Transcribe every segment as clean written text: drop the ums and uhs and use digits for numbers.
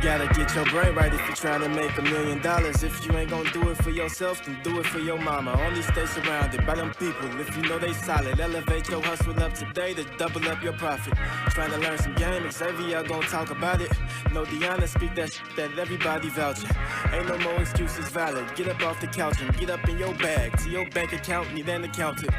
gotta get your brain right if you're trying to make $1 million. If you ain't gonna do it for yourself, then do it for your mama. Only stay surrounded by them people if you know they solid. Elevate your hustle up today to double up your profit. Trying to learn some game, Xavier gonna talk about it. No Deanna speak that that everybody vouching. Ain't no more excuses valid. Get up off the couch and get up in your bag. To your bank account, need an accountant.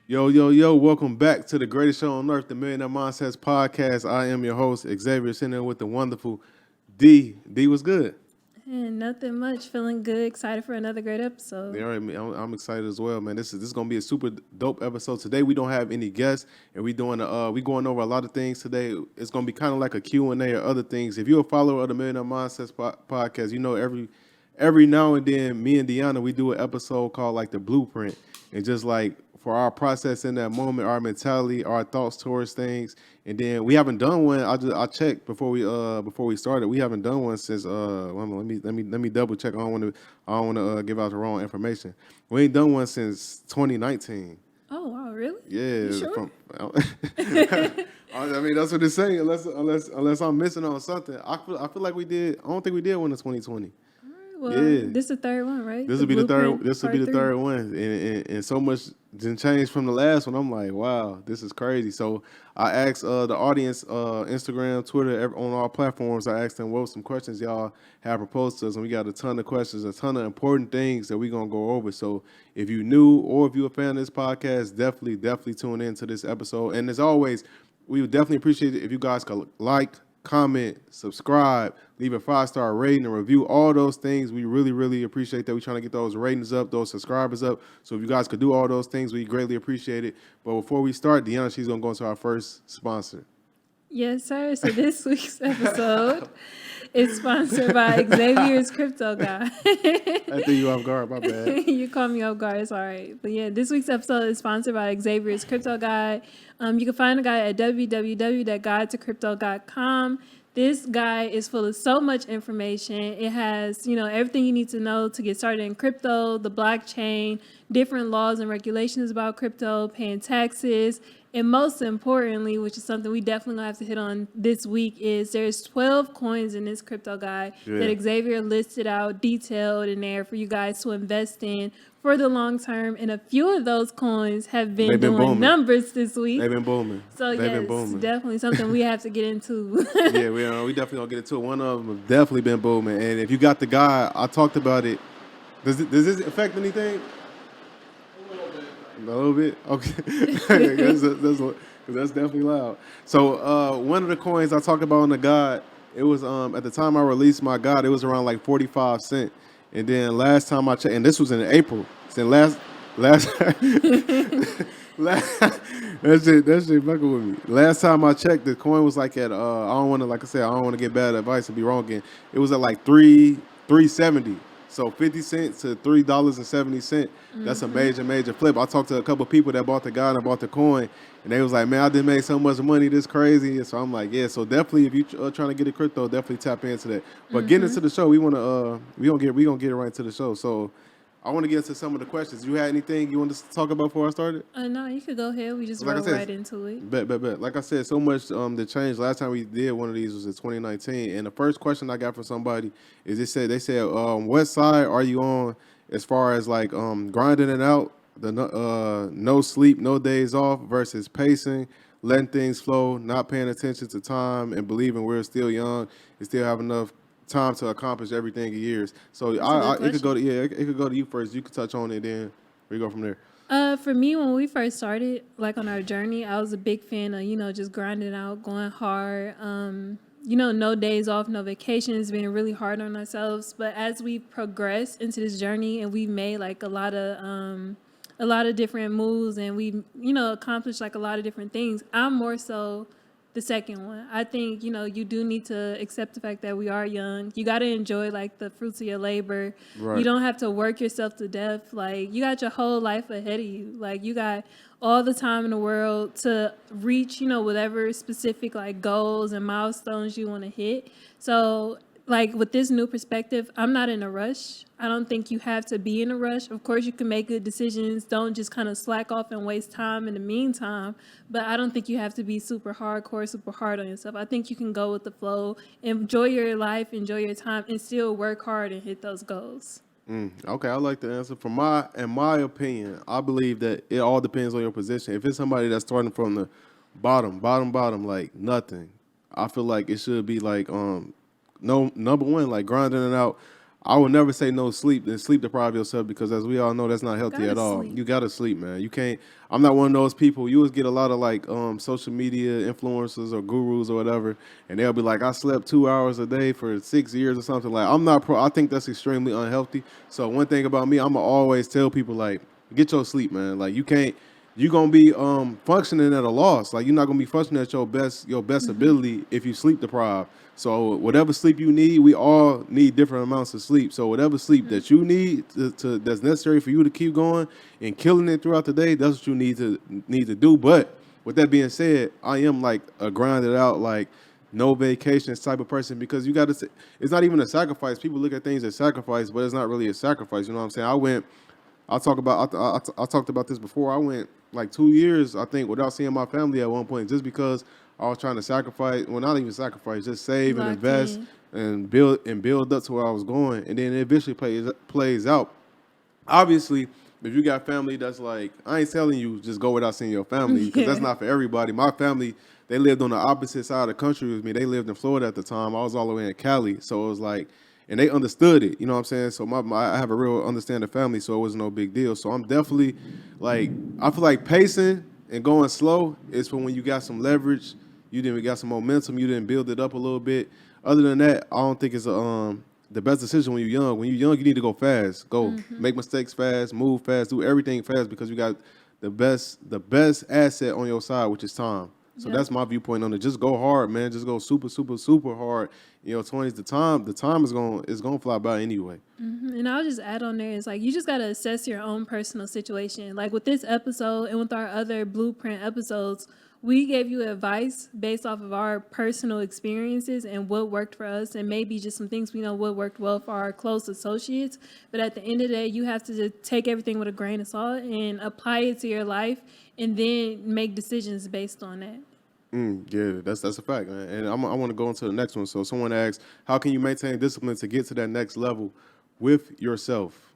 Yo, welcome back to the greatest show on earth, the Millionaire Mindsets Podcast. I am your host, Xavier, sitting there with the wonderful D. D, was good? And nothing much. Feeling good. Excited for another great episode. Yeah, I'm excited as well, man. This is gonna be a super dope episode. Today we don't have any guests, and we going over a lot of things today. It's gonna be kind of like a Q&A or other things. If you're a follower of the Millionaire Mindsets Podcast, you know every now and then, me and Deanna, we do an episode called like the Blueprint, and just like for our process in that moment, our mentality, our thoughts towards things. And then we haven't done one. I checked before we started. We haven't done one since let me double check. I don't want to give out the wrong information. We ain't done one since 2019. Oh wow, really? Yeah. You sure? I mean, that's what it's saying. Unless I'm missing on something. I feel like we did. I don't think we did one in 2020. Well, yeah. This is the third one, right? This will be the third. This will be the third one, and so much didn't change from the last one. I'm like, wow, this is crazy. So I asked the audience, Instagram, Twitter, on all platforms. I asked them what were some questions y'all have proposed to us, and we got a ton of questions, a ton of important things that we're gonna go over. So if you new or if you're a fan of this podcast, definitely tune in to this episode. And as always, we would definitely appreciate it if you guys could like, comment, subscribe, leave a 5-star rating and review, all those things. We really appreciate that. We're trying to get those ratings up, those subscribers up. So if you guys could do all those things, we greatly appreciate it. But before we start, Deanna, she's going to go into our first sponsor. Yes, sir. So this week's episode is sponsored by Xavier's Crypto Guy. I threw you off guard, my bad. You caught me off guard, it's all right. But yeah, this week's episode is sponsored by Xavier's Crypto Guide. You can find the guide at www.guidetocrypto.com. This guide is full of so much information. It has, everything you need to know to get started in crypto, the blockchain, different laws and regulations about crypto, paying taxes, and most importantly, which is something we definitely gonna have to hit on this week, is there's 12 coins in this crypto guide that Xavier listed out, detailed in there for you guys to invest in for the long term. And a few of those coins have been doing booming numbers this week. They've been booming. So definitely something we have to get into. Yeah, we definitely gonna get into it. One of them have definitely been booming. And if you got the guide, I talked about it. Does this affect anything? A little bit? Okay. That's definitely loud. So one of the coins I talked about on the guide, it was at the time I released my guide, it was around like 45 cents. And then last time I checked, and this was in April. So last that shit fucking with me. Last time I checked, the coin was like at I don't want to get bad advice and be wrong again. It was at like $3.70. So 50 cents to $3.70. That's a major flip. I talked to a couple people that bought the guide and bought the coin, and they was like, "Man, I just made so much money. This crazy." And so I'm like, "Yeah." So definitely, if you trying to get a crypto, definitely tap into that. But getting into the show, we gonna get it right into the show. So I want to get into some of the questions. You had anything you wanted to talk about before I started? No, you could go ahead. We just roll right into it. Bet. Like I said, so much that changed. Last time we did one of these was in 2019. And the first question I got from somebody is they said, what side are you on as far as like grinding it out, the no sleep, no days off versus pacing, letting things flow, not paying attention to time, and believing we're still young and still have enough time to accomplish everything in years. So it could go to you first. You could touch on it, then we go from there. For me, when we first started, like on our journey, I was a big fan of just grinding out, going hard. No days off, no vacations, being really hard on ourselves. But as we progressed into this journey and we made like a lot of different moves, and we accomplished like a lot of different things, I'm more so the second one. I think, you do need to accept the fact that we are young. You got to enjoy, like, the fruits of your labor. Right. You don't have to work yourself to death. Like, you got your whole life ahead of you. Like, you got all the time in the world to reach, whatever specific, like, goals and milestones you want to hit. So like with this new perspective, I'm not in a rush. I don't think you have to be in a rush. Of course, you can make good decisions. Don't just kind of slack off and waste time in the meantime. But I don't think you have to be super hardcore, super hard on yourself. I think you can go with the flow, enjoy your life, enjoy your time, and still work hard and hit those goals. Okay, I like the answer. In my opinion, I believe that it all depends on your position. If it's somebody that's starting from the bottom, like nothing, I feel like it should be like no, number one, like grinding it out. I would never say no sleep and sleep deprive yourself because as we all know, that's not healthy at all. Sleep. You gotta sleep, man. You can't. I'm not one of those people. You always get a lot of like social media influencers or gurus or whatever, and they'll be like, I slept 2 hours a day for 6 years or something. Like I'm not pro. I think that's extremely unhealthy. So one thing about me, I'ma always tell people like, get your sleep, man. Like you can't. You're gonna be functioning at a loss. Like you're not gonna be functioning at your best ability if you sleep deprived. So whatever sleep you need, we all need different amounts of sleep. So whatever sleep that you need to that's necessary for you to keep going and killing it throughout the day, that's what you need to do. But with that being said, I am like a grinded out like no vacations type of person because you got to. It's not even a sacrifice. People look at things as sacrifice, but it's not really a sacrifice. You know what I'm saying? I talked about this before. I went like 2 years, I think, without seeing my family at one point, just because I was trying to sacrifice. Well, not even sacrifice, just save and invest and build up to where I was going, and then it eventually plays out. Obviously, if you got family that's like, I ain't telling you just go without seeing your family because that's not for everybody. My family, they lived on the opposite side of the country with me. They lived in Florida at the time. I was all the way in Cali, so it was like. And they understood it, you know what I'm saying? So I have a real understanding family, so it was no big deal. So I'm definitely like, I feel like pacing and going slow is for when you got some leverage, you didn't got some momentum, you didn't build it up a little bit. Other than that, I don't think it's the best decision when you're young. When you're young, you need to go fast, make mistakes fast, move fast, do everything fast because you got the best asset on your side, which is time. So that's my viewpoint on it. Just go hard, man. Just go super, super, super hard. 20s, the time is gonna fly by anyway. And I'll just add on there is like you just gotta assess your own personal situation. Like with this episode and with our other blueprint episodes, we gave you advice based off of our personal experiences and what worked for us, and maybe just some things we know what worked well for our close associates. But at the end of the day, you have to just take everything with a grain of salt and apply it to your life, and then make decisions based on that. Yeah, that's a fact, man. And I want to go into the next one. So someone asks, how can you maintain discipline to get to that next level with yourself?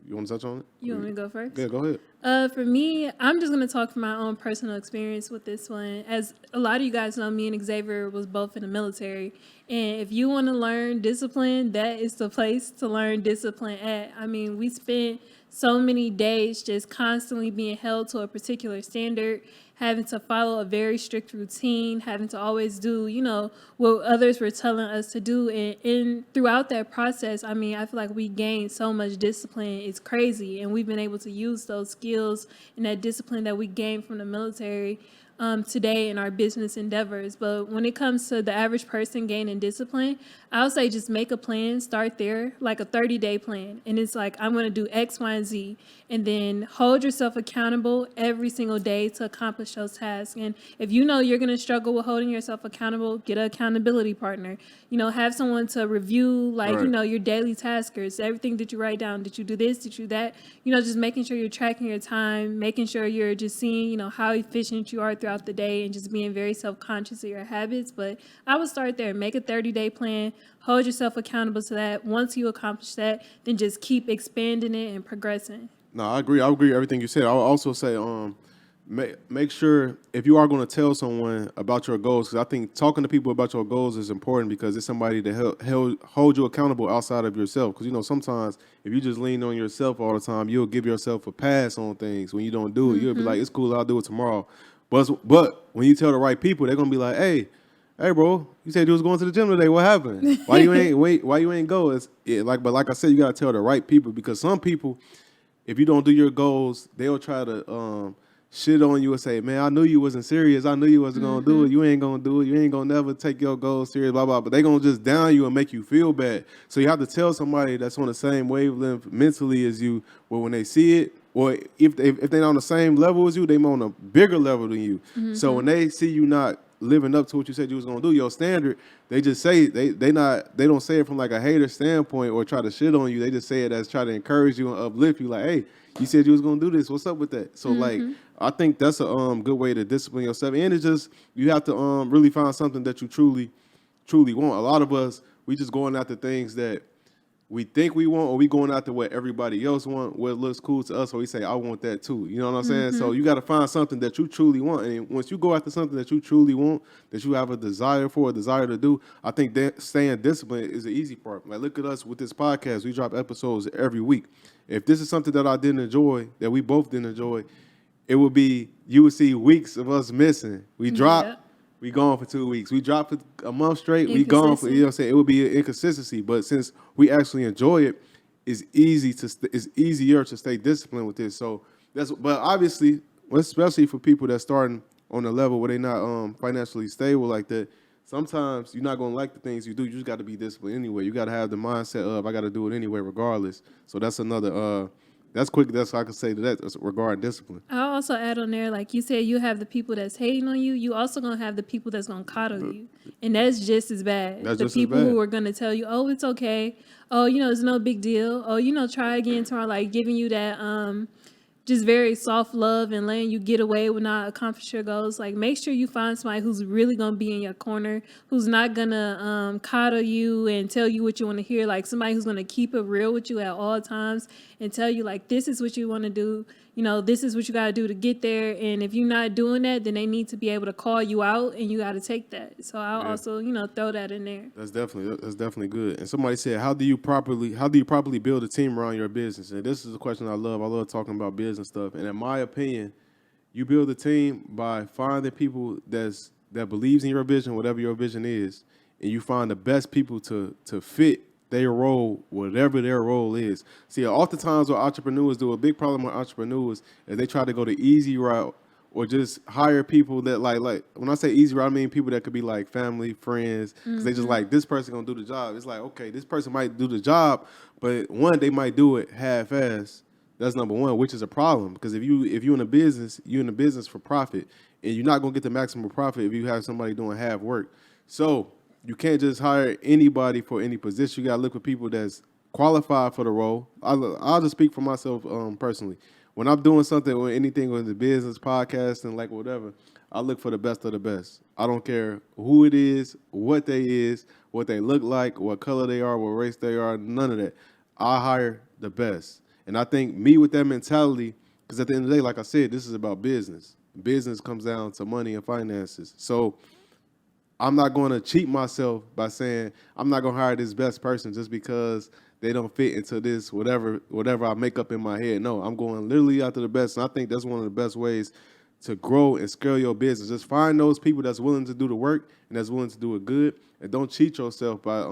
You want to touch on it? You want me to go first? Yeah, go ahead. For me, I'm just going to talk from my own personal experience with this one. As a lot of you guys know, me and Xavier was both in the military. And if you want to learn discipline, that is the place to learn discipline at. I mean, we spent so many days just constantly being held to a particular standard, having to follow a very strict routine, having to always do, what others were telling us to do. And throughout that process, I mean, I feel like we gained so much discipline. It's crazy. And we've been able to use those skills and that discipline that we gained from the military today in our business endeavors. But when it comes to the average person gaining discipline, I'll say just make a plan, start there, like a 30-day plan. And it's like, I'm going to do X, Y, and Z. And then hold yourself accountable every single day to accomplish those tasks. And if you know you're going to struggle with holding yourself accountable, get an accountability partner. Have someone to review, your daily taskers, everything that you write down. Did you do this? Did you do that? Just making sure you're tracking your time, making sure you're just seeing, how efficient you are throughout the day and just being very self-conscious of your habits. But I would start there. Make a 30-day plan. Hold yourself accountable to that. Once you accomplish that, then just keep expanding it and progressing. No, I agree. I agree with everything you said. I'll also say, make sure if you are going to tell someone about your goals, because I think talking to people about your goals is important because it's somebody to hold you accountable outside of yourself. Because, sometimes if you just lean on yourself all the time, you'll give yourself a pass on things when you don't do it. You'll be like, it's cool, I'll do it tomorrow. But when you tell the right people, they're going to be like, hey, bro, you said you was going to the gym today. What happened? Why you ain't go? But like I said, you got to tell the right people because some people, if you don't do your goals, they'll try to shit on you and say, man, I knew you wasn't serious. I knew you wasn't going to do it. You ain't going to do it. You ain't going to never take your goals serious, blah, blah. But they going to just down you and make you feel bad. So you have to tell somebody that's on the same wavelength mentally as you, well, when they see it, or if they're on the same level as you, they're on a bigger level than you. So when they see you not living up to what you said you was gonna do, your standard, they just say they don't say it from like a hater standpoint or try to shit on you. They just say it as try to encourage you and uplift you. Like, hey, you said you was gonna do this. What's up with that? So like, I think that's a good way to discipline yourself. And it's just you have to really find something that you truly want. A lot of us, we just going after things that we think we want, or we going after what everybody else want, what looks cool to us, or we say, I want that too. You know what I'm saying? So you got to find something that you truly want. And once you go after something that you truly want, that you have a desire for, a desire to do, I think that staying disciplined is the easy part. Like, look at us with this podcast. We drop episodes every week. If this is something that I didn't enjoy, that we both didn't enjoy, it would be, you would see weeks of us missing. We drop. We gone for 2 weeks. We drop for a month straight. We gone for, you know what I'm saying? It would be an inconsistency. But since we actually enjoy it, it's easier to stay disciplined with this. So but obviously, especially for people that's starting on a level where they're not financially stable like that, sometimes you're not gonna like the things you do. You just got to be disciplined anyway. You got to have the mindset of I got to do it anyway, regardless. So that's another. That's quick. That's what I can say to that regarding discipline. I'll also add on there, like you said, you have the people that's hating on you. You also gonna have the people that's gonna coddle you, and that's just as bad. That's the just people as bad. who are gonna tell you, "Oh, it's okay. Oh, it's no big deal. Oh, try again tomorrow." Like giving you that just very soft love and letting you get away with not accomplish your goals. Like, make sure you find somebody who's really gonna be in your corner, who's not gonna coddle you and tell you what you want to hear. Like somebody who's gonna keep it real with you at all times and tell you like, this is what you want to do. This is what you gotta do to get there. And if you're not doing that, then they need to be able to call you out, and you gotta take that. So I'll also throw that in there. That's definitely good. And somebody said, how do you properly build a team around your business? And this is a question I love. I love talking about business stuff. And in my opinion, you build a team by finding people that believes in your vision, whatever your vision is, and you find the best people to fit their role, whatever their role is. See, oftentimes what entrepreneurs do, a big problem with entrepreneurs is they try to go the easy route or just hire people that like when I say easy route, I mean people that could be like family, friends, because they just like, this person gonna do the job. It's like, okay, this person might do the job, but one, they might do it half-ass. That's number one, which is a problem, because if you're in a business, you're in a business for profit, and you're not gonna get the maximum profit if you have somebody doing half work. So you can't just hire anybody for any position. You gotta look for people that's qualified for the role. I'll just speak for myself personally. When I'm doing something or anything with the business, podcasting, like whatever, I look for the best of the best. I don't care who it is, what they look like, what color they are, what race they are, none of that. I hire the best. And I think me with that mentality, because at the end of the day, like I said, this is about business. Business comes down to money and finances. So I'm not going to cheat myself by saying I'm not going to hire this best person just because they don't fit into this, whatever I make up in my head. No, I'm going literally after the best. And I think that's one of the best ways to grow and scale your business. Just find those people that's willing to do the work and that's willing to do it good. And don't cheat yourself by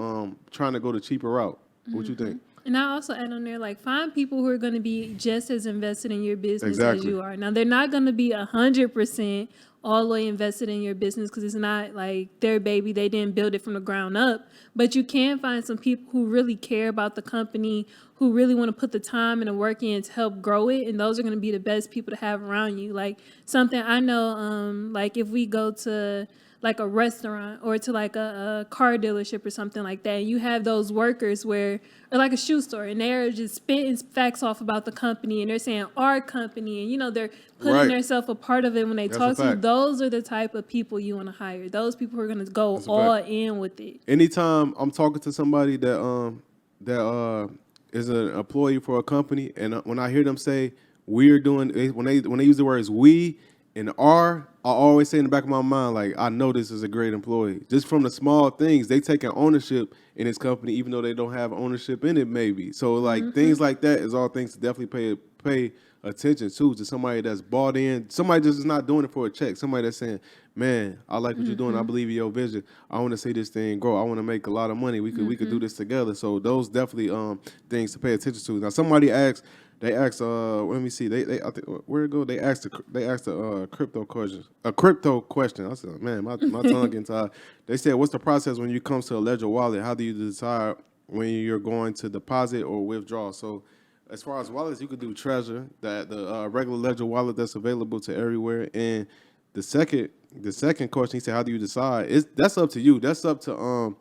trying to go the cheaper route. What you think? And I also add on there, like, find people who are going to be just as invested in your business as you are. Now, they're not going to be 100% all the way invested in your business because it's not like their baby. They didn't build it from the ground up. But you can find some people who really care about the company, who really want to put the time and the work in to help grow it. And those are going to be the best people to have around you. Like, something I know, like if we go to like a restaurant or to like a car dealership or something like that, and you have those workers or like a shoe store, and they're just spitting facts off about the company, and they're saying our company, and they're putting themselves a part of it when they talk to you. Those are the type of people you want to hire. Those people who are going to go all in with it. Anytime I'm talking to somebody that is an employee for a company, and when I hear them say we're doing, when they use the words we and our, I always say in the back of my mind, like, I know this is a great employee. Just from the small things, they taking ownership in this company, even though they don't have ownership in it, maybe. So, like, things like that is all things to definitely pay attention to somebody that's bought in. Somebody just is not doing it for a check. Somebody that's saying, man, I like what you're doing. I believe in your vision. I want to see this thing grow. I want to make a lot of money. We could do this together. So those definitely things to pay attention to. Now, somebody asked, let me see. They I think, where it go? They asked a crypto question. A crypto question. I said, man, my tongue getting tired. They said, what's the process when you come to a Ledger wallet? How do you decide when you're going to deposit or withdraw? So, as far as wallets, you could do Treasure, the regular Ledger wallet that's available to everywhere. And the second the second question, he said, how do you decide? That's up to you. That's up to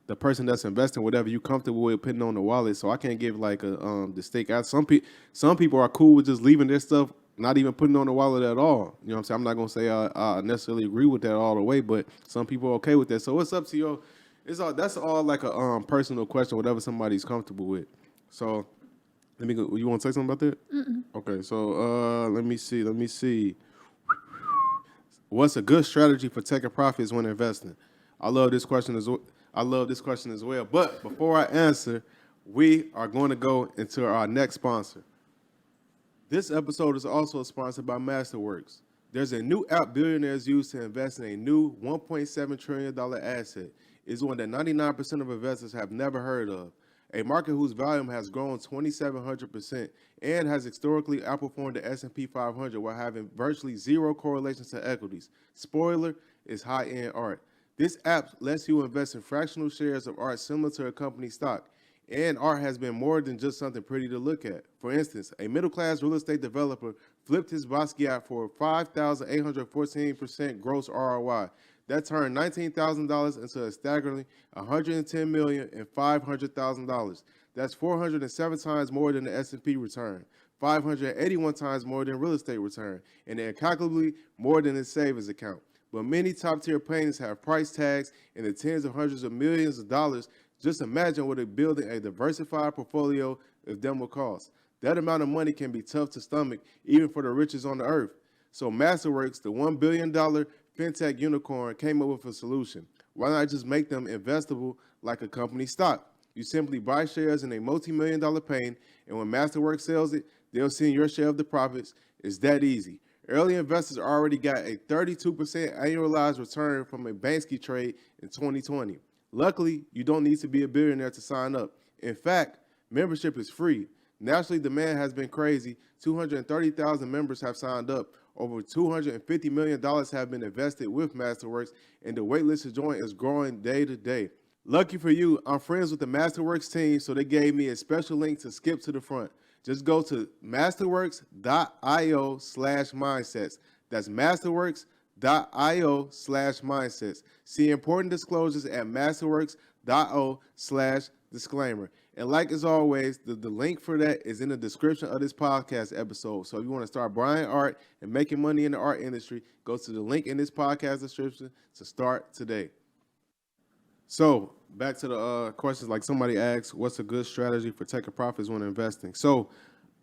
the person that's investing, whatever you comfortable with putting on the wallet. So I can't give like a distinct answer. Some people are cool with just leaving their stuff, not even putting on the wallet at all. You know what I'm saying? I'm not gonna say I necessarily agree with that all the way, but some people are okay with that. So it's up to you. That's all like a personal question, whatever somebody's comfortable with. So let me go. You want to say something about that? Mm-mm. Okay, so let me see. What's a good strategy for taking profits when investing? I love this question as well. But before I answer, we are going to go into our next sponsor. This episode is also sponsored by Masterworks. There's a new app billionaires use to invest in a new $1.7 trillion asset. It's one that 99% of investors have never heard of. A market whose volume has grown 2,700% and has historically outperformed the S&P 500 while having virtually zero correlation to equities. Spoiler, it's high-end art. This app lets you invest in fractional shares of art similar to a company's stock. And art has been more than just something pretty to look at. For instance, a middle-class real estate developer flipped his Basquiat for 5,814% gross ROI. That turned $19,000 into a staggering $110,500,000. That's 407 times more than the S&P return, 581 times more than real estate return, and incalculably more than his savings account. But many top-tier paintings have price tags in the tens of hundreds of millions of dollars. Just imagine what building a diversified portfolio of them will cost. That amount of money can be tough to stomach, even for the richest on the earth. So Masterworks, the $1 billion fintech unicorn, came up with a solution. Why not just make them investable like a company stock? You simply buy shares in a multi-million-dollar paint, and when Masterworks sells it, they'll send your share of the profits. It's that easy. Early investors already got a 32% annualized return from a Banksy trade in 2020. Luckily, you don't need to be a billionaire to sign up. In fact, membership is free. Nationally, demand has been crazy. 230,000 members have signed up. Over $250 million have been invested with Masterworks, and the waitlist to join is growing day to day. Lucky for you, I'm friends with the Masterworks team, so they gave me a special link to skip to the front. Just go to masterworks.io/mindsets. That's masterworks.io/mindsets. See important disclosures at masterworks.io/disclaimer. And like as always, the link for that is in the description of this podcast episode. So if you want to start buying art and making money in the art industry, go to the link in this podcast description to start today. So back to the questions, like somebody asked, what's a good strategy for taking profits when investing? So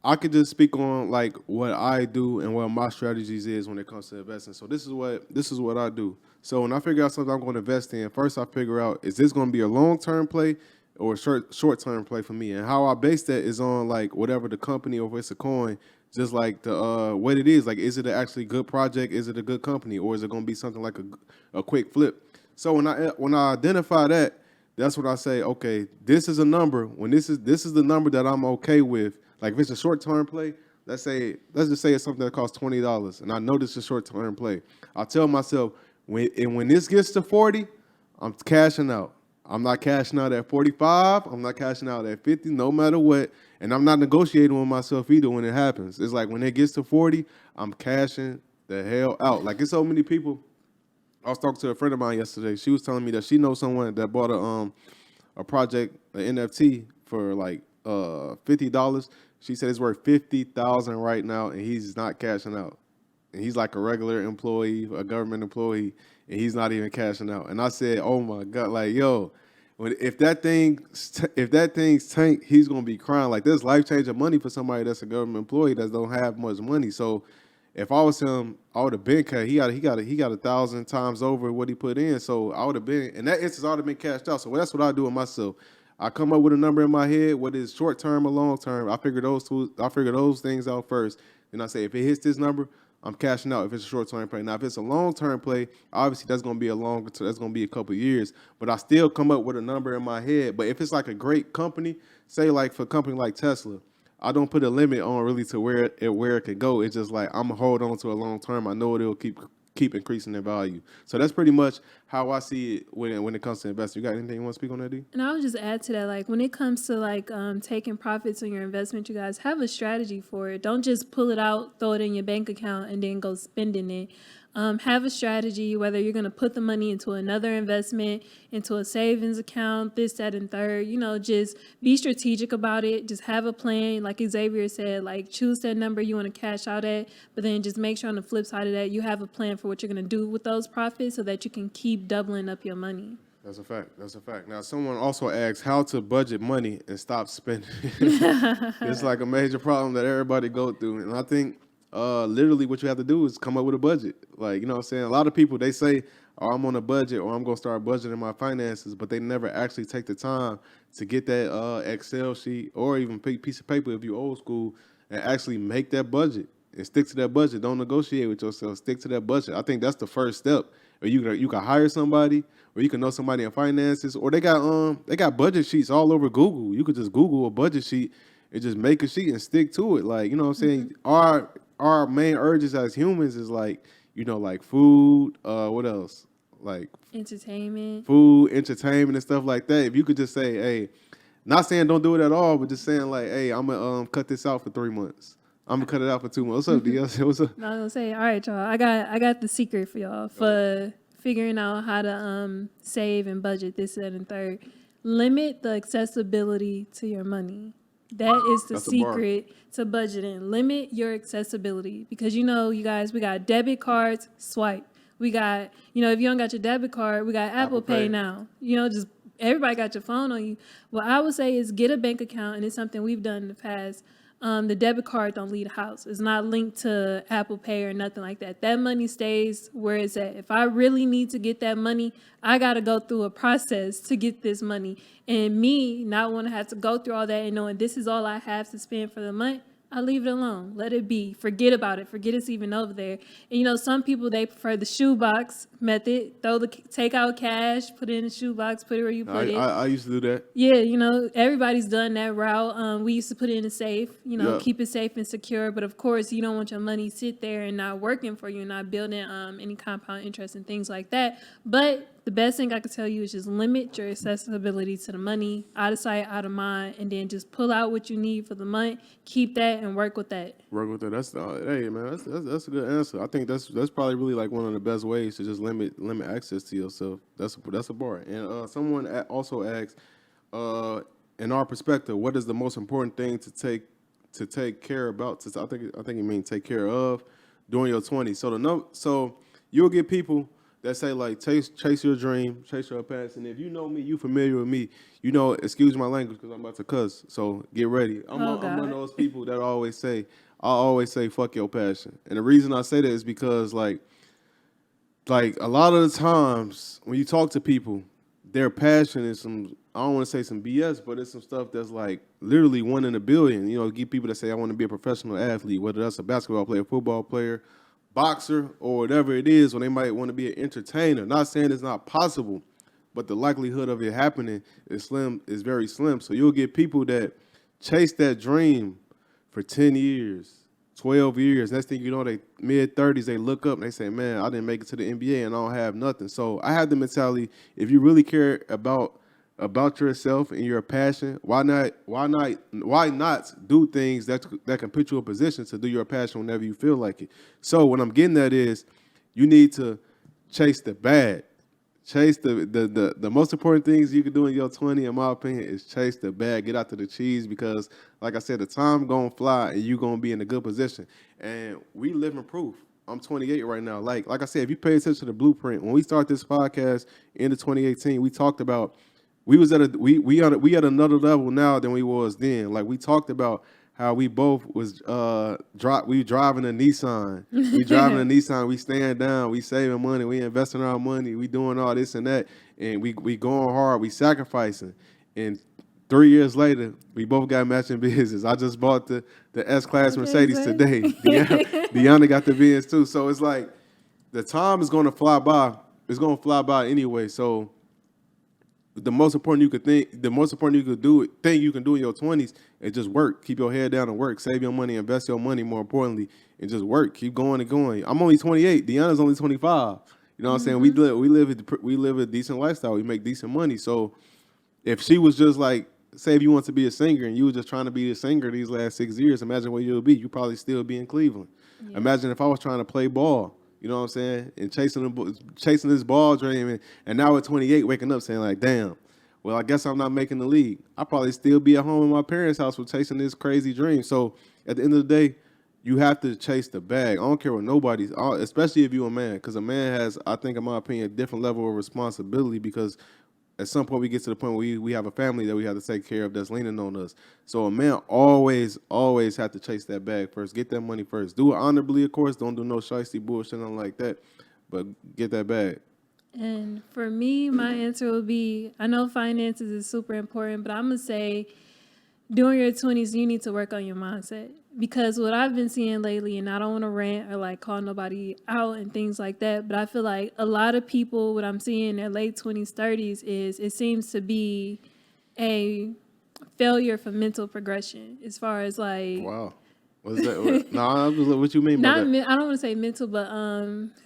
I could just speak on like what I do and what my strategies is when it comes to investing. So this is what I do. So when I figure out something I'm going to invest in, first I figure out, is this going to be a long-term play or a short-term play for me? And how I base that is on like whatever the company, or if it's a coin, just like the what it is. Like, is it an actually good project? Is it a good company? Or is it going to be something like a quick flip? So when I identify that, that's when I say, okay, this is a number. When this is the number that I'm okay with. Like if it's a short-term play, let's just say it's something that costs $20, and I know this is a short-term play. I tell myself, when this gets to 40, I'm cashing out. I'm not cashing out at 45. I'm not cashing out at 50, no matter what. And I'm not negotiating with myself either when it happens. It's like when it gets to 40, I'm cashing the hell out. Like it's so many people. I was talking to a friend of mine yesterday. She was telling me that she knows someone that bought a project, an NFT, for like $50. She said it's worth $50,000 right now, and he's not cashing out. And he's like a regular employee, a government employee, and he's not even cashing out. And I said, "Oh my God, like yo, if that thing's tank, he's gonna be crying. Like there's life-changing money for somebody that's a government employee that don't have much money. So if I was him, I would have been cut. He got 1,000 times over what he put in. So I would have been in that instance. I would have been cashed out. So that's what I do with myself. I come up with a number in my head, whether it's short term or long term. I figure those things out first. Then I say, if it hits this number, I'm cashing out if it's a short term play. Now, if it's a long term play, obviously that's going to be that's going to be a couple of years. But I still come up with a number in my head. But if it's like a great company, say like for a company like Tesla, I don't put a limit on really to where it could go. It's just like I'm gonna hold on to a long term. I know it'll keep increasing in value. So that's pretty much how I see it when it comes to investing. You got anything you want to speak on that, D? And I would just add to that, like when it comes to like taking profits on your investment, you guys have a strategy for it. Don't just pull it out, throw it in your bank account, and then go spending it. Have a strategy, whether you're going to put the money into another investment, into a savings account, this, that, and third. Just be strategic about it. Just have a plan. Like Xavier said, like choose that number you want to cash out at, but then just make sure on the flip side of that, you have a plan for what you're going to do with those profits so that you can keep doubling up your money. That's a fact. Now, someone also asks how to budget money and stop spending. It's like a major problem that everybody go through. And I think literally what you have to do is come up with a budget. Like, you know what I'm saying? A lot of people, they say, oh, I'm on a budget or I'm going to start budgeting my finances, but they never actually take the time to get that Excel sheet or even piece of paper if you're old school and actually make that budget and stick to that budget. Don't negotiate with yourself. Stick to that budget. I think that's the first step. Or you can hire somebody, or you can know somebody in finances, or they got budget sheets all over Google. You could just Google a budget sheet and just make a sheet and stick to it. Like, you know what I'm saying? Our main urges as humans is like, like food, what else? Like entertainment. Food, entertainment and stuff like that. If you could just say, hey, not saying don't do it at all, but just saying like, hey, I'm gonna cut this out for 3 months. I'm gonna cut it out for 2 months. What's up, D.S.? What's up? I was gonna say, all right, y'all. I got the secret for y'all for figuring out how to save and budget this, that, and third. Limit the accessibility to your money. That is the secret to budgeting. Limit your accessibility because you guys, we got debit cards, swipe. We got, if you don't got your debit card, we got Apple Pay now. Just everybody got your phone on you. What I would say is get a bank account, and it's something we've done in the past. The debit card don't leave the house. It's not linked to Apple Pay or nothing like that. That money stays where it's at. If I really need to get that money, I got to go through a process to get this money. And me not want to have to go through all that and knowing this is all I have to spend for the month, I leave it alone. Let it be. Forget about it. Forget it's even over there. And some people, they prefer the shoebox method. Take out cash, put it in the shoebox, put it where you put it. I used to do that. Yeah, everybody's done that route. We used to put it in a safe, keep it safe and secure. But of course, you don't want your money sit there and not working for you, not building any compound interest and things like that. But the best thing I could tell you is just limit your accessibility to the money, out of sight, out of mind, and then just pull out what you need for the month, keep that, and work with that. Hey man, that's a good answer. I think that's probably really like one of the best ways to just limit access to yourself. That's a bar. And someone also asked, in our perspective, what is the most important thing to take care about? I think you mean take care of during your 20s. So you'll get people that say like chase your dream, chase your passion. If you know me, you familiar with me, excuse my language because I'm about to cuss. So get ready. I'm one of those people that I always say fuck your passion. And the reason I say that is because like a lot of the times when you talk to people, their passion is I don't want to say some BS, but it's some stuff that's like literally 1 in a billion. Get people that say I want to be a professional athlete, whether that's a basketball player, football player, boxer, or whatever it is, or they might want to be an entertainer. Not saying it's not possible, but the likelihood of it happening is very slim. So you'll get people that chase that dream for 10 years, 12 years. Next thing you know, they mid-30s, they look up and they say, man, I didn't make it to the NBA and I don't have nothing. So I have the mentality, if you really care about yourself and your passion, why not do things that can put you in a position to do your passion whenever you feel like it. So what I'm getting at is you need to chase the bag. Chase the most important things you can do in your 20, in my opinion, is chase the bag. Get out to the cheese because, like I said, the time gonna fly and you gonna be in a good position. And we live in proof. I'm 28 right now. Like I said, if you pay attention to the blueprint, when we started this podcast in 2018, we talked about we at another level now than we was then. Like we talked about how we both was we driving a Nissan. We driving a Nissan, we staying down, we saving money, we investing our money, we doing all this and that, and we going hard, we sacrificing. And 3 years later, we both got matching business. I just bought the S-Class Mercedes today. Deanna got the Benz too. So it's like the time is gonna fly by. It's gonna fly by anyway. So the most important you could do in your 20s is just work. Keep your head down and work. Save your money, invest your money, more importantly, and just work. Keep going and going. I'm only 28. Deanna's only 25. You know what I'm saying? We live a decent lifestyle. We make decent money. So if she was just like, say if you want to be a singer and you were just trying to be a singer these last 6 years, imagine where you'll be. You'd probably still be in Cleveland. Yeah. Imagine if I was trying to play ball. You know what I'm saying? And chasing this ball dream, and now at 28, waking up saying like, damn. Well, I guess I'm not making the league. I probably still be at home in my parents' house with chasing this crazy dream. So at the end of the day, you have to chase the bag. I don't care what nobody's, especially if you're a man, because a man has, I think, in my opinion, a different level of responsibility because at some point we get to the point where we have a family that we have to take care of that's leaning on us. So a man always have to chase that bag first. Get that money first. Do it honorably, of course. Don't do no shiesty bullshit, nothing like that. But get that bag. And for me, my answer would be, I know finances is super important, but I'm going to say during your 20s, you need to work on your mindset. Because what I've been seeing lately, and I don't want to rant or like call nobody out and things like that, but I feel like a lot of people, what I'm seeing in their late 20s, 30s is it seems to be a failure for mental progression as far as like... Wow. What's that? No, what you mean by that? I don't want to say mental, but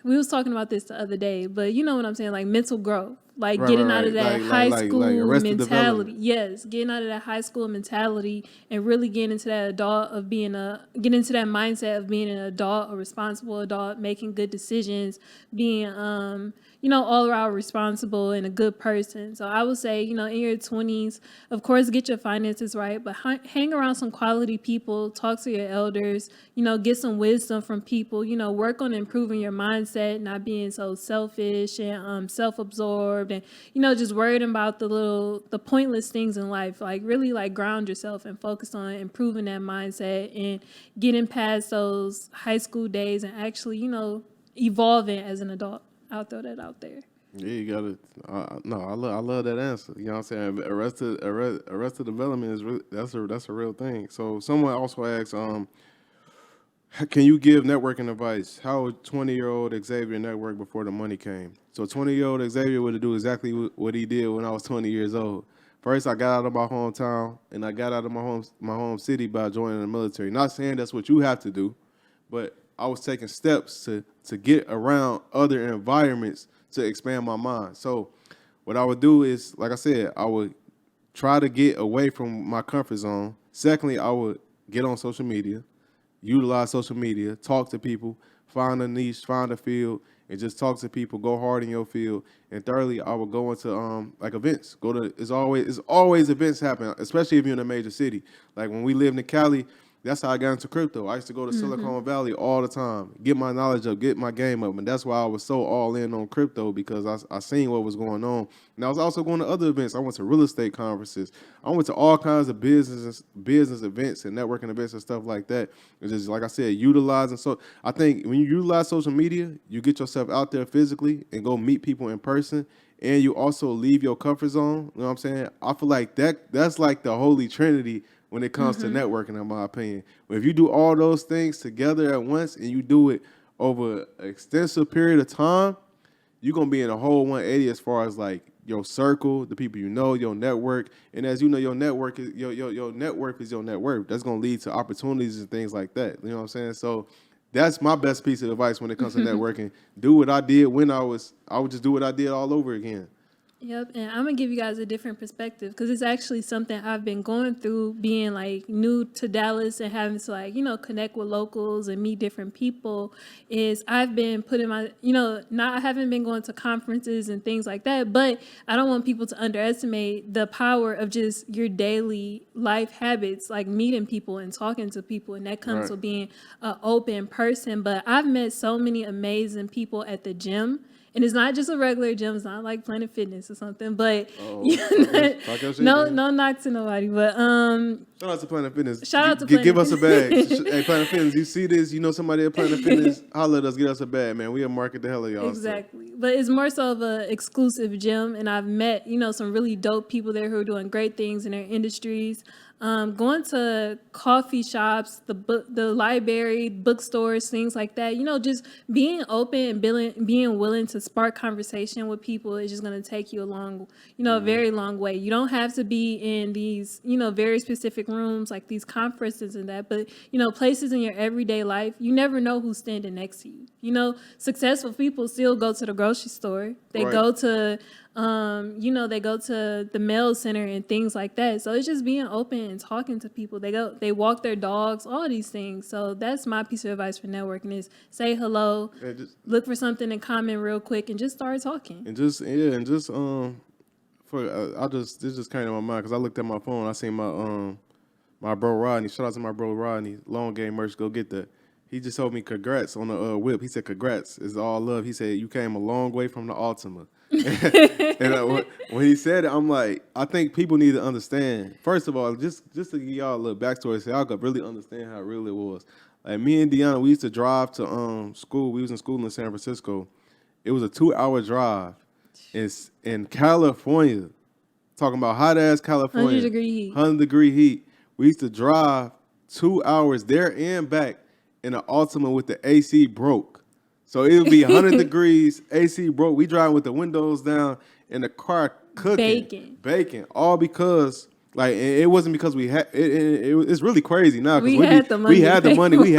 we was talking about this the other day, but you know what I'm saying, like mental growth. Like getting out of that high school mentality. Yes, getting out of that high school mentality and really getting into that getting into that mindset of being an adult, a responsible adult, making good decisions, being all around responsible and a good person. So I would say, in your 20s, of course, get your finances right, but hang around some quality people, talk to your elders, get some wisdom from people, work on improving your mindset, not being so selfish and self-absorbed and, just worried about the pointless things in life. Like really like ground yourself and focus on improving that mindset and getting past those high school days and actually, evolving as an adult. I'll throw that out there. Yeah, you got it. No, I love that answer. You know what I'm saying? Arrested development is really, that's a real thing. So someone also asks, can you give networking advice? How would 20-year-old Xavier network before the money came? So 20-year-old Xavier would do exactly what he did when I was 20 years old. First, I got out of my hometown and I got out of my home city by joining the military. Not saying that's what you have to do, but I was taking steps to get around other environments to expand my mind. So what I would do is, like I said, I would try to get away from my comfort zone. Secondly, I would get on social media, utilize social media, talk to people, find a niche, find a field, and just talk to people, go hard in your field. And thirdly, I would go into like events. It's always events happen, especially if you're in a major city. Like when we lived in Cali, that's how I got into crypto. I used to go to Silicon Valley all the time, get my knowledge up, get my game up. And that's why I was so all in on crypto because I seen what was going on. And I was also going to other events. I went to real estate conferences. I went to all kinds of business events and networking events and stuff like that. It's just, like I said, utilizing. So I think when you utilize social media, you get yourself out there physically and go meet people in person. And you also leave your comfort zone. You know what I'm saying? I feel like that's like the holy trinity when it comes to networking, in my opinion. But if you do all those things together at once and you do it over an extensive period of time, you're going to be in a whole 180 as far as like your circle, the people you know, your network. And as you know, your network is your network is your net worth. That's going to lead to opportunities and things like that. You know what I'm saying? So that's my best piece of advice when it comes to networking. Do what I did when I would just do what I did all over again. Yep, and I'm going to give you guys a different perspective because it's actually something I've been going through being like new to Dallas and having to like, connect with locals and meet different people is I've been putting I haven't been going to conferences and things like that, but I don't want people to underestimate the power of just your daily life habits, like meeting people and talking to people, and that comes with being an open person. But I've met so many amazing people at the gym. And it's not just a regular gym. It's not like Planet Fitness or something. But no knock to nobody. But shout out to Planet Fitness. Shout out to Planet Give us a bag. Hey, Planet Fitness, you see this? You know somebody at Planet Fitness? Holler at us. Get us a bag, man. We'll market the hell of y'all. Exactly. So. But it's more so of an exclusive gym. And I've met, some really dope people there who are doing great things in their industries. Going to coffee shops, the library, bookstores, things like that. Just being open and being willing to spark conversation with people is just going to take you a very long way. You don't have to be in these, very specific rooms like these conferences and that, but, places in your everyday life, you never know who's standing next to you. Successful people still go to the grocery store. They go to They go to the mail center and things like that. So it's just being open and talking to people. They walk their dogs, all these things. So that's my piece of advice for networking is say hello, look for something in common real quick, and just start talking. This just came to my mind because I looked at my phone. I seen my bro Rodney. Shout out to my bro Rodney. Long game merch. Go get that. He just told me congrats on the whip. He said congrats. It's all love. He said you came a long way from the Altima. And when he said it, I'm like, I think people need to understand. First of all, just to give y'all a little backstory, so y'all could really understand how real it was. Like me and Deanna, we used to drive to school. We was in school in San Francisco. It was a 2-hour drive. It's in California. Talking about hot ass California. 100-degree heat. 100-degree heat. We used to drive 2 hours there and back in an Altima with the AC broke. So it would be 100 degrees, AC broke. We driving with the windows down and the car cooking. Baking. All because, like, it wasn't because we had, it's really crazy now. We had the money. We had the money. We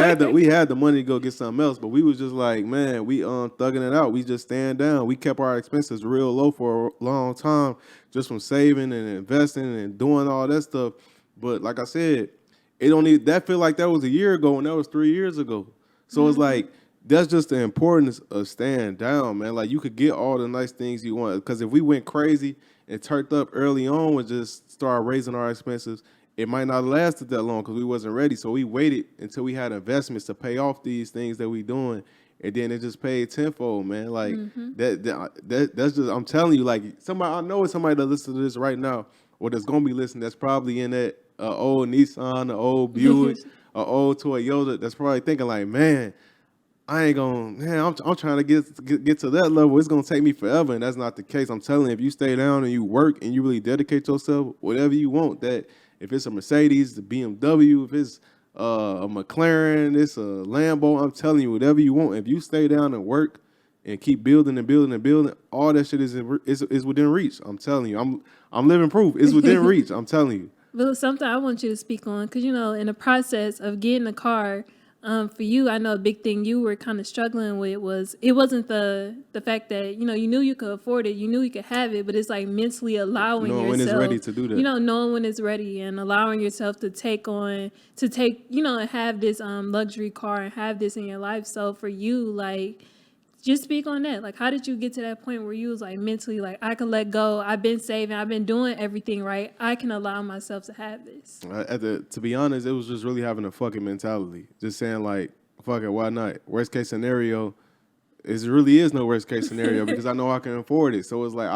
had the money to go get something else. But we was just like, man, we thugging it out. We just stand down. We kept our expenses real low for a long time just from saving and investing and doing all that stuff. But like I said, that feel like that was a year ago and that was 3 years ago. So it's like, that's just the importance of staying down, man. Like, you could get all the nice things you want. Because if we went crazy and turned up early on and just started raising our expenses, it might not have lasted that long because we wasn't ready. So we waited until we had investments to pay off these things that we doing. And then it just paid tenfold, man. Like, that's just, I'm telling you, like, I know it's somebody that listens to this right now or that's going to be listening that's probably in that old Nissan, an old Buick, an old Toyota that's probably thinking like, man, I'm trying to get to that level. It's gonna take me forever, and that's not the case. I'm telling you, if you stay down and you work and you really dedicate yourself, whatever you want, that if it's a Mercedes, the BMW, if it's a McLaren, it's a Lambo, I'm telling you, whatever you want, if you stay down and work and keep building and building and building, all that shit is within reach. I'm telling you, I'm living proof. It's within reach. I'm telling you. But something I want you to speak on, because in the process of getting a car. For you, I know a big thing you were kind of struggling with was it wasn't the fact that you knew you could afford it, you knew you could have it, but it's like mentally allowing yourself, when it's ready to do that. Knowing when it's ready and allowing yourself to take and have this luxury car and have this in your life. So for you, like, just speak on that. Like, how did you get to that point where you was like mentally like, I can let go. I've been saving. I've been doing everything right. I can allow myself to have this. To be honest, it was just really having a fucking mentality. Just saying like, fuck it, why not? Worst case scenario, it really is no worst case scenario because I know I can afford it. So it's like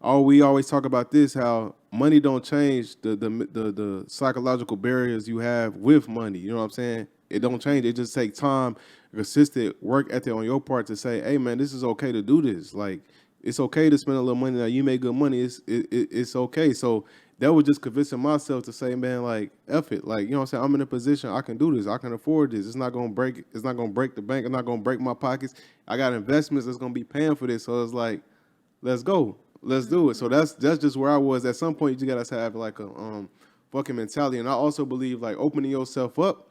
we always talk about this, how money don't change the psychological barriers you have with money. You know what I'm saying? It don't change. It just takes time, consistent work ethic on your part to say, hey, man, this is okay to do this. Like, it's okay to spend a little money. Now, you make good money. It's okay. So that was just convincing myself to say, man, like, F it. Like, you know what I'm saying? I'm in a position. I can do this. I can afford this. It's not going to break the bank. It's not going to break my pockets. I got investments that's going to be paying for this. So it's like, let's go. Let's do it. So that's just where I was. At some point, you got to have like a fucking mentality. And I also believe like opening yourself up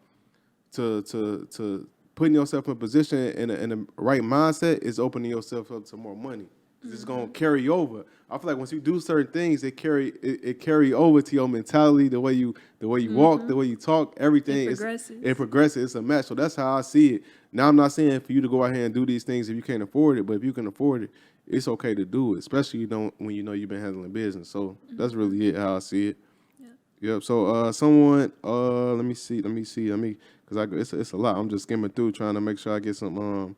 to putting yourself in a position in a right mindset is opening yourself up to more money. It's gonna carry over. I feel like once you do certain things, it carry over to your mentality, the way you walk, the way you talk, everything. It progresses. It's a match. So that's how I see it. Now I'm not saying for you to go out here and do these things if you can't afford it, but if you can afford it, it's okay to do it, especially when you know you've been handling business. So that's really it how I see it. Yep. So someone, let me see, because it's a lot. I'm just skimming through trying to make sure I get some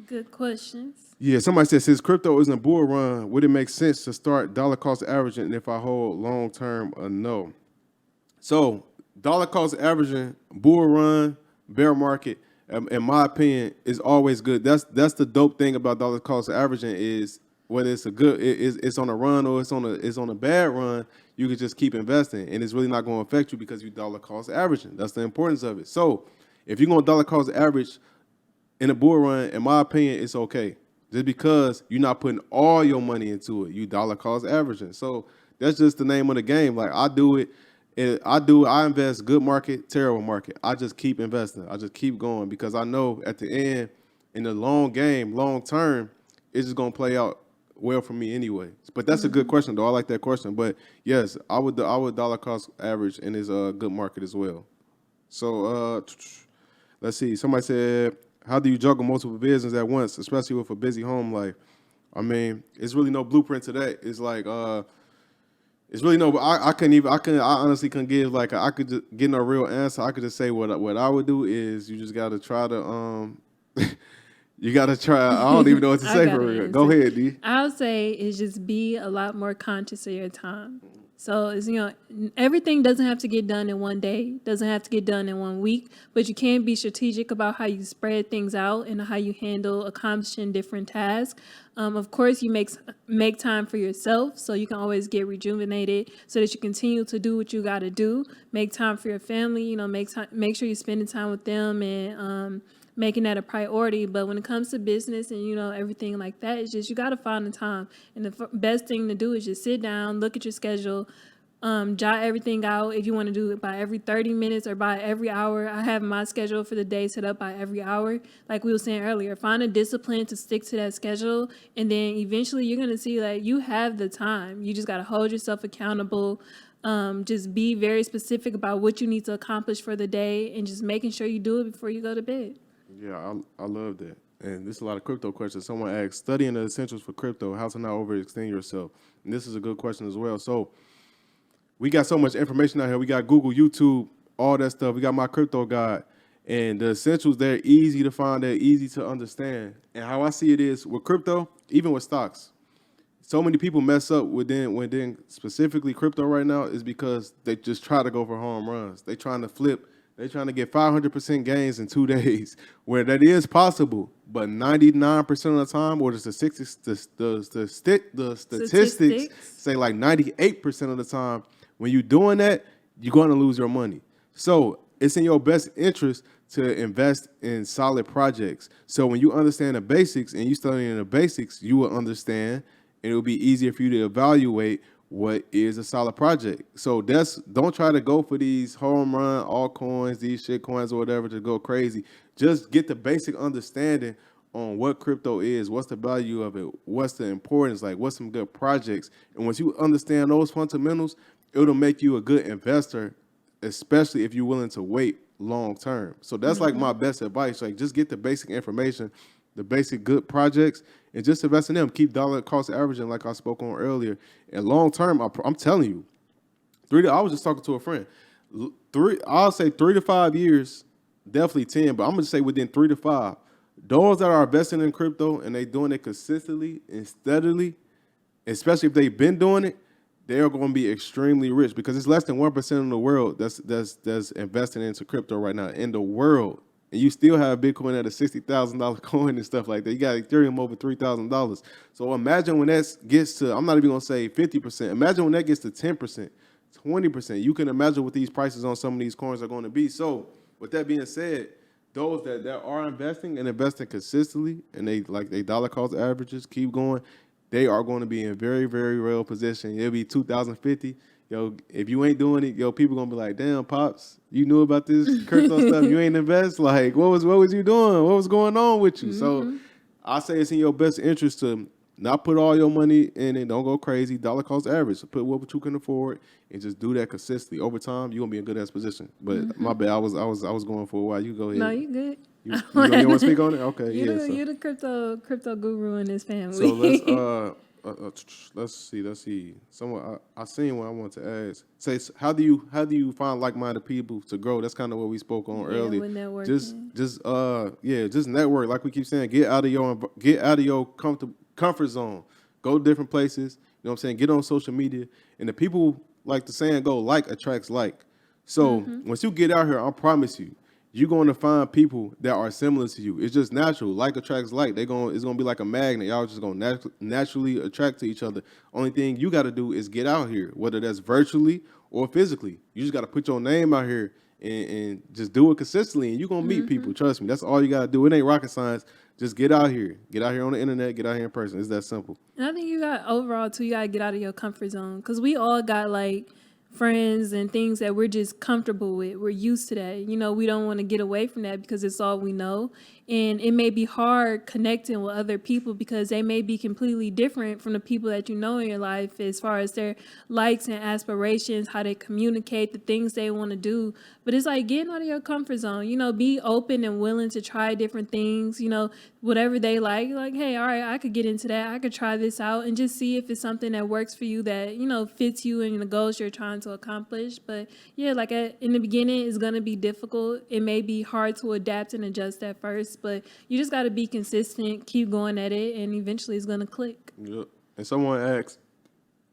good questions. Yeah, somebody says, since crypto isn't a bull run, would it make sense to start dollar cost averaging if I hold long term or no? So dollar cost averaging, bull run, bear market, in my opinion, is always good. That's the dope thing about dollar cost averaging is whether it's it's on a run or it's on a bad run, you can just keep investing and it's really not going to affect you because you dollar cost averaging. That's the importance of it. So if you're going to dollar cost average in a bull run, in my opinion, it's okay. Just because you're not putting all your money into it, you dollar cost averaging. So that's just the name of the game. Like I do it. I invest good market, terrible market. I just keep investing. I just keep going because I know at the end, in the long game, long term, it's just going to play out well for me anyway. But that's a good question, though. I like that question. But yes, I would dollar cost average, and is a good market as well. So let's see. Somebody said, "How do you juggle multiple businesses at once, especially with a busy home life?" I mean, it's really no blueprint to that. It's like it's really no. I couldn't even. I honestly couldn't give like I could just get no real answer. I could just say what I would do is you just got to try to you got to try. I don't even know what to say for real. Go ahead, D. I would say is just be a lot more conscious of your time. So it's, everything doesn't have to get done in one day, doesn't have to get done in 1 week, but you can be strategic about how you spread things out and how you handle accomplishing different tasks. Of course, you make time for yourself so you can always get rejuvenated so that you continue to do what you got to do. Make time for your family, make sure you're spending time with them and making that a priority. But when it comes to business and, everything like that, it's just you got to find the time. And the best thing to do is just sit down, look at your schedule, jot everything out. If you want to do it by every 30 minutes or by every hour, I have my schedule for the day set up by every hour. Like we were saying earlier, find a discipline to stick to that schedule. And then eventually you're going to see that you have the time. You just got to hold yourself accountable. Just be very specific about what you need to accomplish for the day and just making sure you do it before you go to bed. Yeah, I love that. And this is a lot of crypto questions. Someone asked, studying the essentials for crypto, how to not overextend yourself. And this is a good question as well. So we got so much information out here. We got Google, YouTube, all that stuff. We got my crypto guide. And the essentials, they're easy to find. They're easy to understand. And how I see it is with crypto, even with stocks, so many people mess up within specifically crypto right now is because they just try to go for home runs. They trying to flip. They're trying to get 500% gains in 2 days, where that is possible, but 99% of the time, or the statistics say like 98% of the time, when you're doing that, you're going to lose your money. So it's in your best interest to invest in solid projects. So when you understand the basics and you studying the basics, you will understand, and it will be easier for you to evaluate what is a solid project. So don't try to go for these home run altcoins, these shit coins or whatever to go crazy. Just get the basic understanding on what crypto is, what's the value of it, what's the importance, like what's some good projects. And once you understand those fundamentals, it'll make you a good investor, especially if you're willing to wait long term. So that's like my best advice. Like just get the basic information, the basic good projects, and just invest in them. Keep dollar cost averaging like I spoke on earlier. And long term, I'm telling you, I was just talking to a friend. I'll say 3 to 5 years, definitely 10, but I'm going to say within 3 to 5, those that are investing in crypto and they doing it consistently and steadily, especially if they've been doing it, they're going to be extremely rich because it's less than 1% of the world that's investing into crypto right now in the world. And you still have Bitcoin at a $60,000 coin and stuff like that. You got Ethereum over $3,000. So imagine when that gets to, I'm not even going to say 50%. Imagine when that gets to 10%, 20%. You can imagine what these prices on some of these coins are going to be. So with that being said, those that are investing and investing consistently and they dollar cost averages keep going, they are going to be in very, very real position. It'll be 2050. Yo, if you ain't doing it, people gonna be like, damn, Pops, you knew about this crypto stuff, you ain't invest. Like, what was you doing? What was going on with you? So I say it's in your best interest to not put all your money in it. Don't go crazy. Dollar cost average. So put what you can afford and just do that consistently. Over time, you're gonna be in a good ass position. But my bad, I was going for a while. You go ahead. No, you good. You want to speak on it? Okay, You're the crypto guru in this family. So let's see. Someone I seen one I want to ask. Say, how do you find like-minded people to grow? That's kind of what we spoke on earlier. With networking. Just network. Like we keep saying, get out of your comfort zone. Go to different places. You know what I'm saying? Get on social media. And the people, like the saying go, like attracts like. So once you get out here, I promise you, you're going to find people that are similar to you. It's just natural. Like attracts like. It's going to be like a magnet. Y'all just going to naturally attract to each other. Only thing you got to do is get out here, whether that's virtually or physically. You just got to put your name out here and just do it consistently, and you're going to meet people. Trust me. That's all you got to do. It ain't rocket science. Just get out here. Get out here on the internet. Get out here in person. It's that simple. And I think you got to get out of your comfort zone because we all got like friends and things that we're just comfortable with. We're used to that. We don't want to get away from that because it's all we know. And it may be hard connecting with other people because they may be completely different from the people that you know in your life as far as their likes and aspirations, how they communicate, the things they want to do. But it's like getting out of your comfort zone, be open and willing to try different things, whatever they like, hey, all right, I could get into that. I could try this out and just see if it's something that works for you that, fits you and the goals you're trying to accomplish. But yeah, like in the beginning, it's going to be difficult. It may be hard to adapt and adjust at first, but you just got to be consistent, keep going at it, and eventually it's going to click. Yep. And someone asked,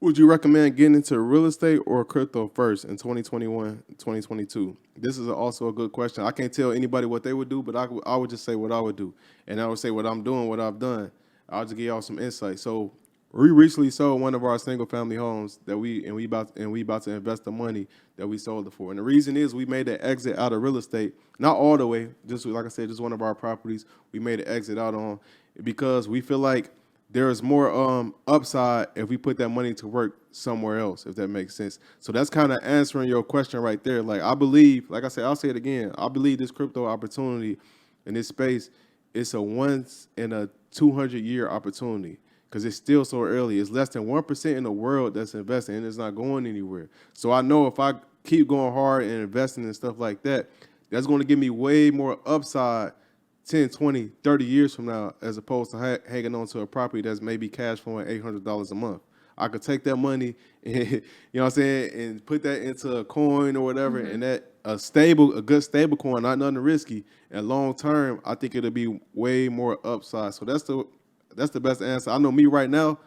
would you recommend getting into real estate or crypto first in 2021, 2022? This is also a good question. I can't tell anybody what they would do, but I would just say what I would do. And I would say what I'm doing, what I've done. I'll just give y'all some insight. So we recently sold one of our single family homes that we about to invest the money that we sold it for. And the reason is we made an exit out of real estate, not all the way, just like I said, just one of our properties we made an exit out on because we feel like there is more upside if we put that money to work somewhere else, if that makes sense. So that's kind of answering your question right there. Like I believe, like I said, I'll say it again. I believe this crypto opportunity in this space, it's a once in a 200-year opportunity because it's still so early. It's less than 1% in the world that's investing and it's not going anywhere. So I know if I keep going hard and investing and stuff like that, that's going to give me way more upside 10, 20, 30 years from now, as opposed to hanging on to a property that's maybe cash flowing $800 a month. I could take that money, and, you know what I'm saying, and put that into a coin or whatever, and that a good stable coin, not nothing risky. And long term, I think it'll be way more upside. So that's the best answer. I know me right now,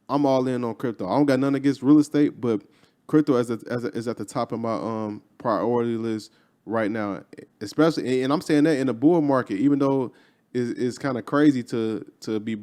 I'm all in on crypto. I don't got nothing against real estate, but crypto is at the top of my priority list right now, especially, and I'm saying that in the bull market, even though it's kind of crazy to be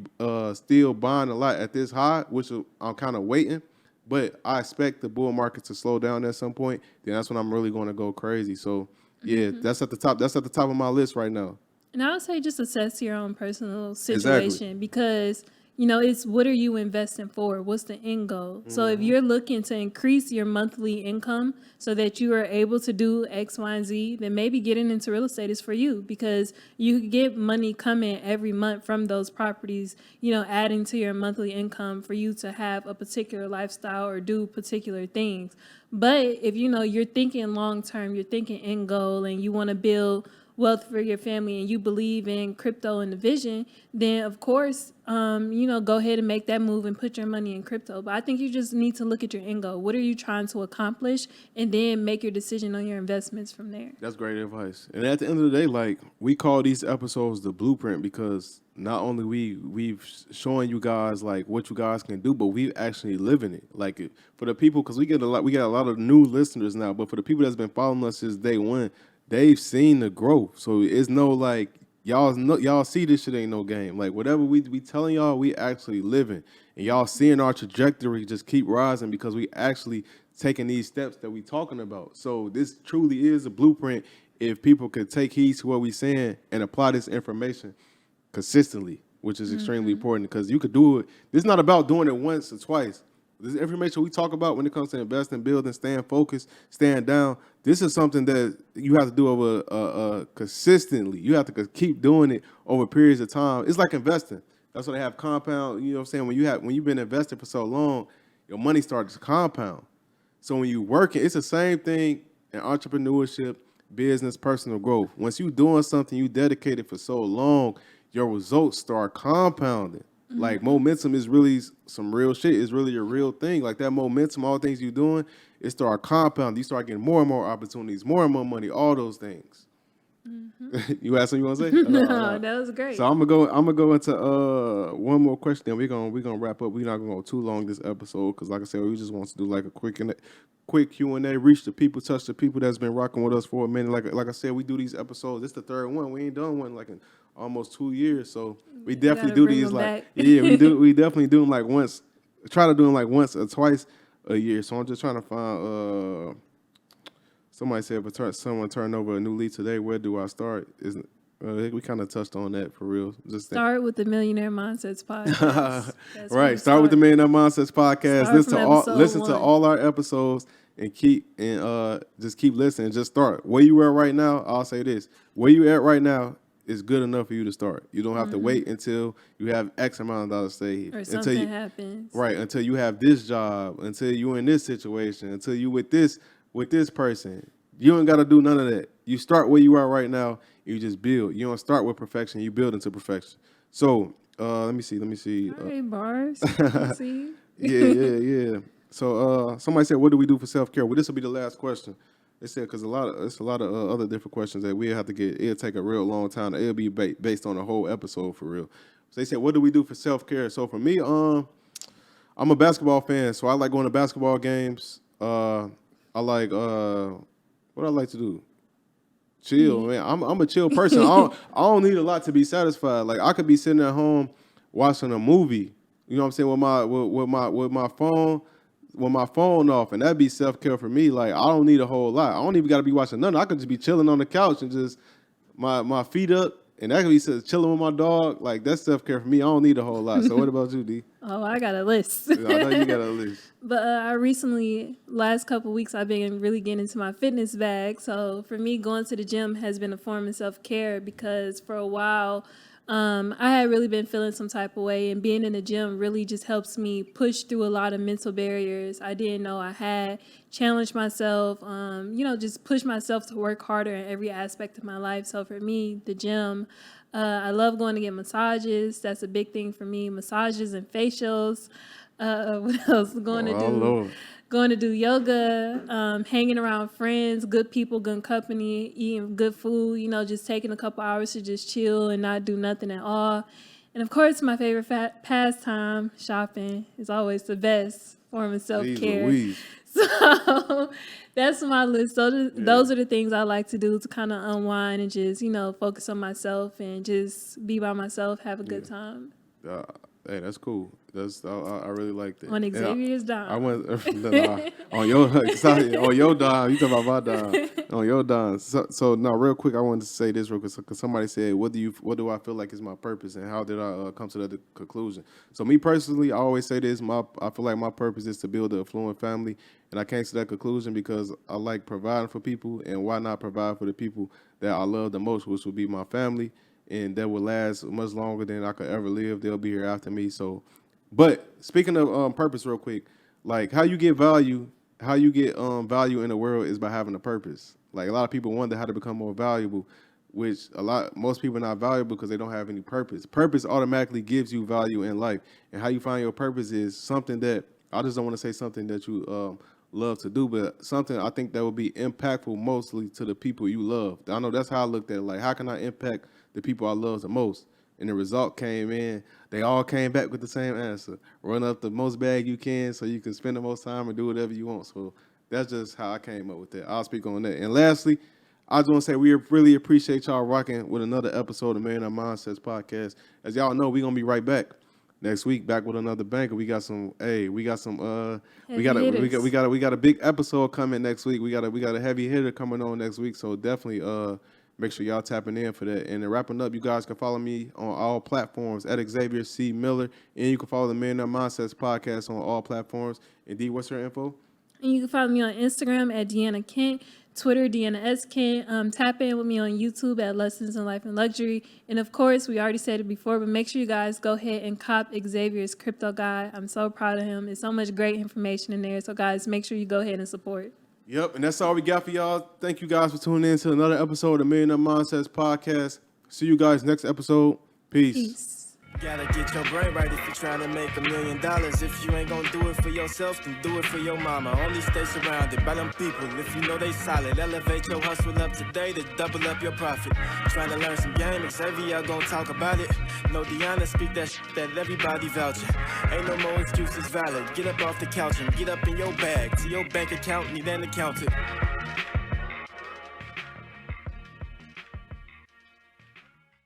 still buying a lot at this high, which I'm kind of waiting, but I expect the bull market to slow down at some point. Then that's when I'm really going to go crazy. So yeah, that's at the top. That's at the top of my list right now. And I would say just assess your own personal situation because it's what are you investing for? What's the end goal? So if you're looking to increase your monthly income so that you are able to do X, Y, and Z, then maybe getting into real estate is for you because you get money coming every month from those properties, adding to your monthly income for you to have a particular lifestyle or do particular things. But if you're thinking long term, you're thinking end goal, and you want to build wealth for your family and you believe in crypto and the vision, then of course, go ahead and make that move and put your money in crypto. But I think you just need to look at your end goal. What are you trying to accomplish? And then make your decision on your investments from there. That's great advice. And at the end of the day, like we call these episodes the blueprint because not only we've showing you guys like what you guys can do, but we actually living it. Like for the people, because we got a lot of new listeners now, but for the people that's been following us since day one, they've seen the growth. So it's no like y'all see this shit ain't no game. Like whatever we telling y'all, we actually living. And y'all seeing our trajectory just keep rising because we actually taking these steps that we talking about. So this truly is a blueprint if people could take heed to what we saying and apply this information consistently, which is extremely important because you could do it. This is not about doing it once or twice. This information we talk about when it comes to investing, building, staying focused, staying down, this is something that you have to do over consistently. You have to keep doing it over periods of time. It's like investing. That's why they have compound. You know what I'm saying? When you've been investing for so long, your money starts to compound. So when you working, it's the same thing in entrepreneurship, business, personal growth. Once you doing something you dedicated for so long, your results start compounding. Like momentum is really some real shit. It's really a real thing. Like that momentum, all the things you're doing, it start compounding. You start getting more and more opportunities, more and more money, all those things. You have something you want to say? No, that was great. So I'm gonna go into one more question. Then we're gonna wrap up. We're not gonna go too long this episode because, like I said, we just want to do like a quick Q&A, reach the people, touch the people that's been rocking with us for a minute. Like I said, we do these episodes. This is the third one. We ain't done one like in almost 2 years. So we definitely do these like we do. We definitely do them like once. Try to do them like once or twice a year. So I'm just trying to find. Somebody said if someone turned over a new leaf today, where do I start? We kind of touched on that for real. Just start with the Millionaire Mindsets podcast. Right. Start with the Millionaire Mindsets podcast. Listen to all our episodes and just keep listening. Just start. Where you at right now? I'll say this. Where you at right now is good enough for you to start. You don't have to wait until you have X amount of dollars saved. Or something happens. Right, until you have this job, until you in this situation, until you with this person. You ain't got to do none of that. You start where you are right now. You just build. You don't start with perfection. You build into perfection. So let me see. All right, bars. Let's see. Yeah. So somebody said, what do we do for self-care? Well, this will be the last question. They said, because it's a lot of other different questions that we have to get. It'll take a real long time. It'll be based on a whole episode for real. So they said, what do we do for self-care? So for me, I'm a basketball fan, so I like going to basketball games. I like what I like to do. Chill, man. I'm a chill person. I don't need a lot to be satisfied. Like I could be sitting at home watching a movie. You know what I'm saying, with my phone off, and that'd be self-care for me. Like I don't need a whole lot. I don't even got to be watching nothing. I could just be chilling on the couch and just my feet up, and that could be chilling with my dog. Like that's self-care for me. I don't need a whole lot. So what about you, D? Oh, I got a list. I know you got a list. But I recently, last couple of weeks, I've been really getting into my fitness bag. So for me, going to the gym has been a form of self-care because for a while, I had really been feeling some type of way, and being in the gym really just helps me push through a lot of mental barriers I didn't know I had, challenge myself, just push myself to work harder in every aspect of my life. So for me, the gym, I love going to get massages. That's a big thing for me, massages and facials. What else? Going to do yoga, hanging around friends, good people, good company, eating good food, just taking a couple hours to just chill and not do nothing at all. And of course, my favorite pastime, shopping, is always the best form of self-care. So that's my list. So those are the things I like to do to kind of unwind and just, focus on myself and just be by myself, have a good time. Hey, that's cool. I really like that. On Xavier's dime. I went on your dime. You talking about my dime? On your dime. So no, real quick, I wanted to say this real quick because somebody said, "What do I feel like is my purpose, and how did I come to that conclusion?" So me personally, I always say this: I feel like my purpose is to build an affluent family, and I came to that conclusion because I like providing for people, and why not provide for the people that I love the most, which would be my family. And that will last much longer than I could ever live. They'll be here after me. So, but speaking of purpose, real quick, like how you get value in the world is by having a purpose. Like a lot of people wonder how to become more valuable, which most people are not valuable because they don't have any purpose. Purpose automatically gives you value in life, and how you find your purpose is something that I just don't want to say something that you love to do, but something I think that will be impactful mostly to the people you love. I know that's how I looked at it. Like, how can I impact the people I love the most? And the result came in. They all came back with the same answer. Run up the most bag you can so you can spend the most time and do whatever you want. So that's just how I came up with that. I'll speak on that. And lastly, I just want to say we really appreciate y'all rocking with another episode of Man Up Mindsets Podcast. As y'all know, we're going to be right back next week, back with another banker. We got a big episode coming next week. We got a heavy hitter coming on next week. So definitely make sure y'all tapping in for that. And wrapping up, you guys can follow me on all platforms at Xavier C. Miller. And you can follow the Man Up Mindsets Podcast on all platforms. And D, what's your info? And you can follow me on Instagram at Deanna Kent, Twitter, Deanna S. Kent. Tap in with me on YouTube at Lessons in Life and Luxury. And of course, we already said it before, but make sure you guys go ahead and cop Xavier's Crypto Guide. I'm so proud of him. There's so much great information in there. So guys, make sure you go ahead and support. Yep, and that's all we got for y'all. Thank you guys for tuning in to another episode of Man Up Mindsets Podcast. See you guys next episode. Peace. Gotta get your brain right if you're trying to make $1 million. If you ain't gonna do it for yourself, then do it for your mama. Only stay surrounded by them people if you know they solid. Elevate your hustle up today to double up your profit. Trying to learn some game, Xavier gonna talk about it. No Deanna, speak that shit that everybody vouching. Ain't no more excuses valid. Get up off the couch and get up in your bag. To your bank account, need an accountant.